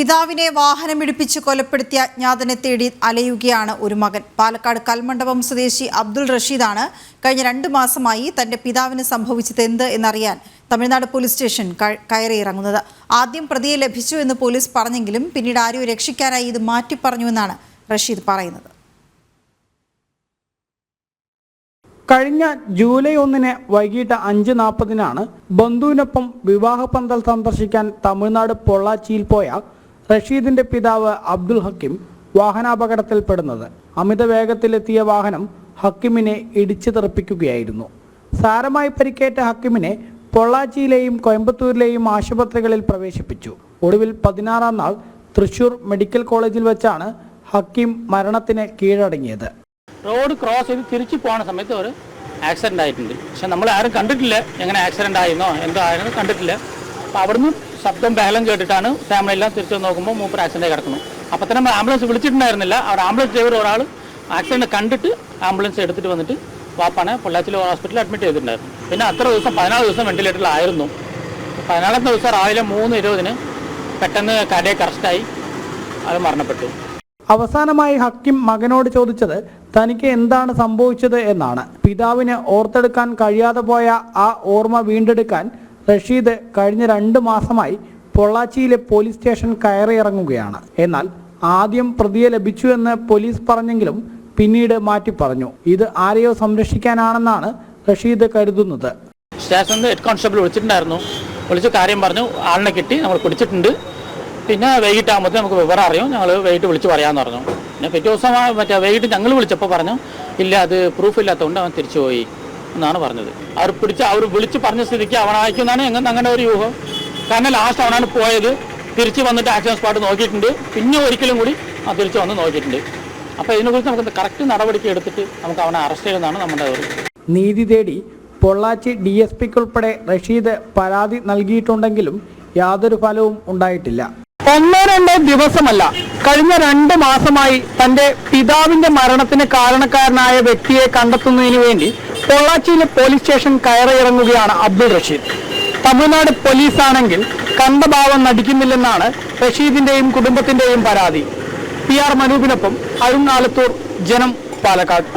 പിതാവിനെ വാഹനമിടിപ്പിച്ച് കൊലപ്പെടുത്തിയ അജ്ഞാതനെ തേടി അലയുകയാണ് ഒരു മകൻ. പാലക്കാട് കൽമണ്ഡപം സ്വദേശി അബ്ദുൾ റഷീദാണ് കഴിഞ്ഞ 2 മാസമായി തന്റെ പിതാവിന് സംഭവിച്ചത് എന്ത് എന്നറിയാൻ തമിഴ്നാട് പോലീസ് സ്റ്റേഷൻ കയറിയിറങ്ങുന്നത്. ആദ്യം പ്രതിയെ ലഭിച്ചു എന്ന് പോലീസ് പറഞ്ഞെങ്കിലും പിന്നീട് ആരെയോ രക്ഷിക്കാനായി ഇത് മാറ്റി പറഞ്ഞുവെന്നാണ് റഷീദ് പറയുന്നത്. കഴിഞ്ഞ ജൂലൈ 1 വൈകിട്ട് 5:40 ബന്ധുവിനൊപ്പം വിവാഹ പന്തൽ സന്ദർശിക്കാൻ തമിഴ്നാട് പൊള്ളാച്ചിയിൽ പോയ റഷീദിന്റെ പിതാവ് അബ്ദുൽ ഹക്കീം വാഹനാപകടത്തിൽപ്പെടുന്നത്. അമിത വേഗത്തിലെത്തിയ വാഹനം ഹക്കീമിനെ ഇടിച്ചു തെറിപ്പിക്കുകയായിരുന്നു. സാരമായി പരിക്കേറ്റ ഹക്കീമിനെ പൊള്ളാച്ചിയിലെയും കോയമ്പത്തൂരിലെയും ആശുപത്രികളിൽ പ്രവേശിപ്പിച്ചു. ഒടുവിൽ 16-ാം നാൾ തൃശൂർ മെഡിക്കൽ കോളേജിൽ വെച്ചാണ് ഹക്കീം മരണത്തിന് കീഴടങ്ങിയത്. റോഡ് ക്രോസ് ചെയ്ത് തിരിച്ചു പോകുന്ന സമയത്ത് ഒരു ആക്സിഡൻ്റ് ആയിട്ടുണ്ട്. പക്ഷെ നമ്മൾ ആരും കണ്ടിട്ടില്ല, എങ്ങനെ ആക്സിഡൻ്റ് ആയിരുന്നോ എന്തോ ആയിരുന്നു കണ്ടിട്ടില്ല. അപ്പോൾ അവിടുന്ന് ശബ്ദം ബഹളം കേട്ടിട്ടാണ് ഫാമിലിയെല്ലാം തിരിച്ചു നോക്കുമ്പോൾ മൂപ്പർ ആക്സിഡൻ്റ് കിടക്കുന്നു. അപ്പോൾ തന്നെ നമ്മൾ ആംബുലൻസ് വിളിച്ചിട്ടുണ്ടായിരുന്നില്ല. അവിടെ ആംബുലൻസ് ഡ്രൈവർ ഒരാൾ ആക്സിഡൻറ്റ് കണ്ടിട്ട് ആംബുലൻസ് എടുത്തിട്ട് വന്നിട്ട് വാപ്പാനെ പൊള്ളാച്ചിയിൽ ഹോസ്പിറ്റലിൽ അഡ്മിറ്റ് ചെയ്തിട്ടുണ്ടായിരുന്നു. പിന്നെ അത്ര ദിവസം 14 ദിവസം വെന്റിലേറ്ററിലായിരുന്നു. 14ാമത്തെ ദിവസം രാവിലെ 3:20 പെട്ടെന്ന് കാർഡിയാക് അറസ്റ്റായി അത് മരണപ്പെട്ടു. അവസാനമായി ഹക്കീം മകനോട് ചോദിച്ചത് തനിക്ക് എന്താണ് സംഭവിച്ചത് എന്നാണ്. പിതാവിന് ഓർത്തെടുക്കാൻ കഴിയാതെ പോയ ആ ഓർമ്മ വീണ്ടെടുക്കാൻ റഷീദ് കഴിഞ്ഞ 2 മാസമായി പൊള്ളാച്ചിയിലെ പോലീസ് സ്റ്റേഷൻ കയറിയിറങ്ങുകയാണ്. എന്നാൽ ആദ്യം പ്രതിയെ ലഭിച്ചു എന്ന് പോലീസ് പറഞ്ഞെങ്കിലും പിന്നീട് മാറ്റി പറഞ്ഞു. ഇത് ആരെയോ സംരക്ഷിക്കാനാണെന്നാണ് റഷീദ് കരുതുന്നത്. സ്റ്റേഷനിൽ ഹെഡ് കോൺസ്റ്റബിൾ വിളിച്ചിട്ടുണ്ടായിരുന്നു. വിളിച്ച് കാര്യം പറഞ്ഞു, ആളിനെ കിട്ടി, നമ്മൾ പിടിച്ചിട്ടുണ്ട്. പിന്നെ വൈകിട്ടാകുമ്പോൾ നമുക്ക് വിവരം അറിയും, ഞങ്ങൾ വൈകിട്ട് വിളിച്ച് പറയാമെന്ന് പറഞ്ഞു. പിന്നെ പിറ്റേ ദിവസം വൈകിട്ട് ഞങ്ങൾ വിളിച്ചപ്പോൾ പറഞ്ഞു ഇല്ല, അത് പ്രൂഫ് ഇല്ലാത്തതുകൊണ്ട് അവൻ തിരിച്ചു പോയി എന്നാണ് പറഞ്ഞത്. അവർ വിളിച്ച് പറഞ്ഞ സ്ഥിതിക്ക് അവനായിരിക്കുമെന്നാണ് അങ്ങനെ ഒരു യൂഹം. കാരണം ലാസ്റ്റ് അവനാണ് പോയത്. തിരിച്ച് വന്നിട്ട് ആക്സിഡന്റ് സ്പോട്ട് നോക്കിയിട്ടുണ്ട്. പിന്നെ ഒരിക്കലും കൂടി തിരിച്ച് വന്ന് നോക്കിയിട്ടുണ്ട്. അപ്പോൾ ഇതിനെക്കുറിച്ച് നമുക്ക് കറക്റ്റ് നടപടിക്ക് എടുത്തിട്ട് നമുക്ക് അവനെ അറസ്റ്റ് ചെയ്യുന്നതാണ് നമ്മുടെ ഒരു നീതി തേടി പൊള്ളാച്ചി DSPക്കുൾപ്പെടെ റഷീദ് പരാതി നൽകിയിട്ടുണ്ടെങ്കിലും യാതൊരു ഫലവും ഉണ്ടായിട്ടില്ല. 1-2 ദിവസമല്ല, കഴിഞ്ഞ 2 മാസമായി തന്റെ പിതാവിന്റെ മരണത്തിന് കാരണക്കാരനായ വ്യക്തിയെ കണ്ടെത്തുന്നതിന് വേണ്ടി പൊള്ളാച്ചിയിലെ പോലീസ് സ്റ്റേഷൻ കയറിയിറങ്ങുകയാണ് അബ്ദുൾ റഷീദ്. തമിഴ്നാട് പോലീസാണെങ്കിൽ കണ്ട ഭാവം നടിക്കുന്നില്ലെന്നാണ് റഷീദിന്റെയും കുടുംബത്തിന്റെയും പരാതി. PR മനൂപിനൊപ്പം അരുൺ ആലത്തൂർ, ജനം, പാലക്കാട്.